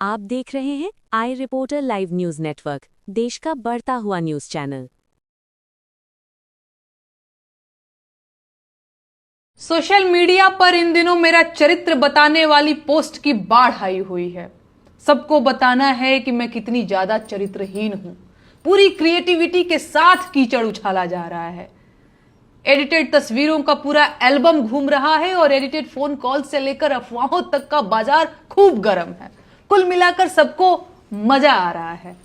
आप देख रहे हैं आई रिपोर्टर लाइव न्यूज नेटवर्क, देश का बढ़ता हुआ न्यूज चैनल। सोशल मीडिया पर इन दिनों मेरा चरित्र बताने वाली पोस्ट की बाढ़ आई हुई है। सबको बताना है कि मैं कितनी ज्यादा चरित्रहीन हूं। पूरी क्रिएटिविटी के साथ कीचड़ उछाला जा रहा है। एडिटेड तस्वीरों का पूरा एल्बम घूम रहा है और एडिटेड फोन कॉल से लेकर अफवाहों तक का बाजार खूब गर्म है। कुल मिलाकर सबको मजा आ रहा है।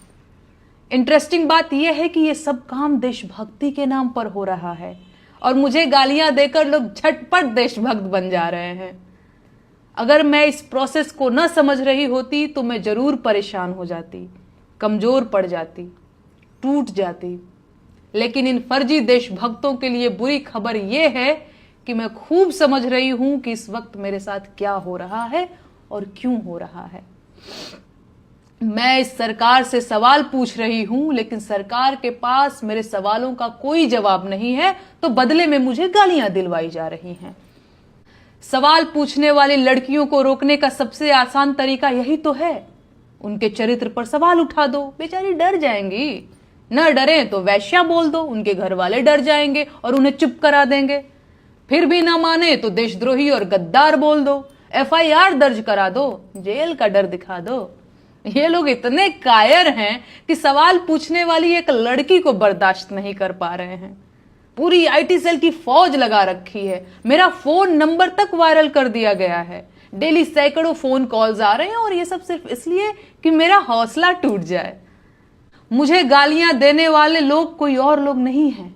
इंटरेस्टिंग बात यह है कि यह सब काम देशभक्ति के नाम पर हो रहा है और मुझे गालियां देकर लोग झटपट देशभक्त बन जा रहे हैं। अगर मैं इस प्रोसेस को न समझ रही होती तो मैं जरूर परेशान हो जाती, कमजोर पड़ जाती, टूट जाती। लेकिन इन फर्जी देशभक्तों के लिए बुरी खबर यह है कि मैं खूब समझ रही हूं कि इस वक्त मेरे साथ क्या हो रहा है और क्यों हो रहा है। मैं इस सरकार से सवाल पूछ रही हूं, लेकिन सरकार के पास मेरे सवालों का कोई जवाब नहीं है, तो बदले में मुझे गालियां दिलवाई जा रही हैं। सवाल पूछने वाली लड़कियों को रोकने का सबसे आसान तरीका यही तो है, उनके चरित्र पर सवाल उठा दो। बेचारी डर जाएंगी। न डरे तो वैश्या बोल दो, उनके घर वाले डर जाएंगे और उन्हें चुप करा देंगे। फिर भी ना माने तो देशद्रोही और गद्दार बोल दो, FIR दर्ज करा दो, जेल का डर दिखा दो। ये लोग इतने कायर हैं कि सवाल पूछने वाली एक लड़की को बर्दाश्त नहीं कर पा रहे हैं। पूरी IT सेल की फौज लगा रखी है। मेरा फोन नंबर तक वायरल कर दिया गया है। डेली सैकड़ों फोन कॉल्स आ रहे हैं और ये सब सिर्फ इसलिए कि मेरा हौसला टूट जाए। मुझे गालियां देने वाले लोग कोई और लोग नहीं हैं।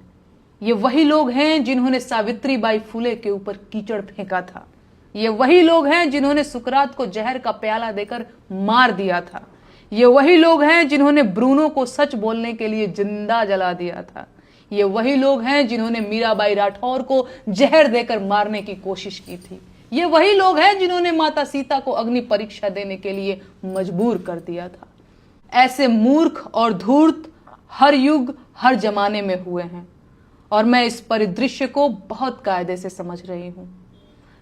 ये वही लोग हैं जिन्होंने सावित्रीबाई फुले के ऊपर कीचड़ फेंका था। ये वही लोग हैं जिन्होंने सुकरात को जहर का प्याला देकर मार दिया था। ये वही लोग हैं जिन्होंने ब्रूनो को सच बोलने के लिए जिंदा जला दिया था। ये वही लोग हैं जिन्होंने मीराबाई राठौर को जहर देकर मारने की कोशिश की थी। ये वही लोग हैं जिन्होंने माता सीता को अग्नि परीक्षा देने के लिए मजबूर कर दिया था। ऐसे मूर्ख और धूर्त हर युग हर जमाने में हुए हैं और मैं इस परिदृश्य को बहुत कायदे से समझ रही हूं।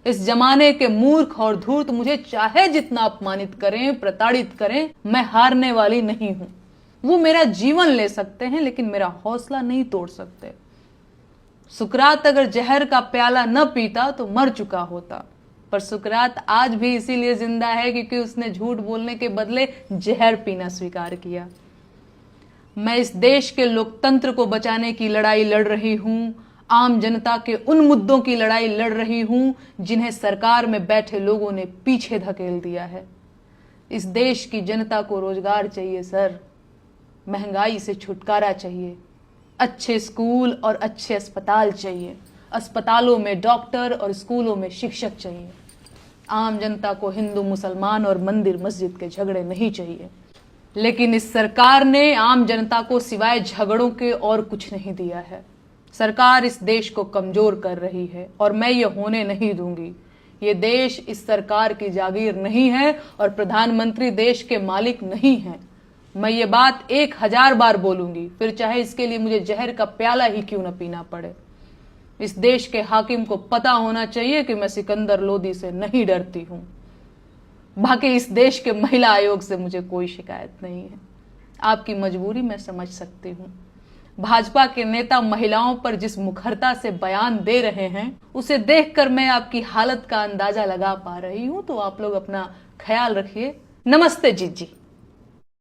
इस जमाने के मूर्ख और धूर्त मुझे चाहे जितना अपमानित करें, प्रताड़ित करें, मैं हारने वाली नहीं हूं। वो मेरा जीवन ले सकते हैं लेकिन मेरा हौसला नहीं तोड़ सकते। सुकरात अगर जहर का प्याला न पीता तो मर चुका होता, पर सुकरात आज भी इसीलिए जिंदा है क्योंकि उसने झूठ बोलने के बदले जहर पीना स्वीकार किया। मैं इस देश के लोकतंत्र को बचाने की लड़ाई लड़ रही हूं। आम जनता के उन मुद्दों की लड़ाई लड़ रही हूं जिन्हें सरकार में बैठे लोगों ने पीछे धकेल दिया है। इस देश की जनता को रोजगार चाहिए सर, महंगाई से छुटकारा चाहिए, अच्छे स्कूल और अच्छे अस्पताल चाहिए, अस्पतालों में डॉक्टर और स्कूलों में शिक्षक चाहिए। आम जनता को हिंदू मुसलमान और मंदिर मस्जिद के झगड़े नहीं चाहिए। लेकिन इस सरकार ने आम जनता को सिवाय झगड़ों के और कुछ नहीं दिया है। सरकार इस देश को कमजोर कर रही है और मैं ये होने नहीं दूंगी। ये देश इस सरकार की जागीर नहीं है और प्रधानमंत्री देश के मालिक नहीं हैं। मैं ये बात 1000 बार बोलूंगी, फिर चाहे इसके लिए मुझे जहर का प्याला ही क्यों न पीना पड़े। इस देश के हाकिम को पता होना चाहिए कि मैं सिकंदर लोदी से नहीं डरती हूं। बाकी इस देश के महिला आयोग से मुझे कोई शिकायत नहीं है। आपकी मजबूरी मैं समझ सकती हूं। भाजपा के नेता महिलाओं पर जिस मुखरता से बयान दे रहे हैं उसे देखकर मैं आपकी हालत का अंदाजा लगा पा रही हूं। तो आप लोग अपना ख्याल रखिए। नमस्ते जीत जी।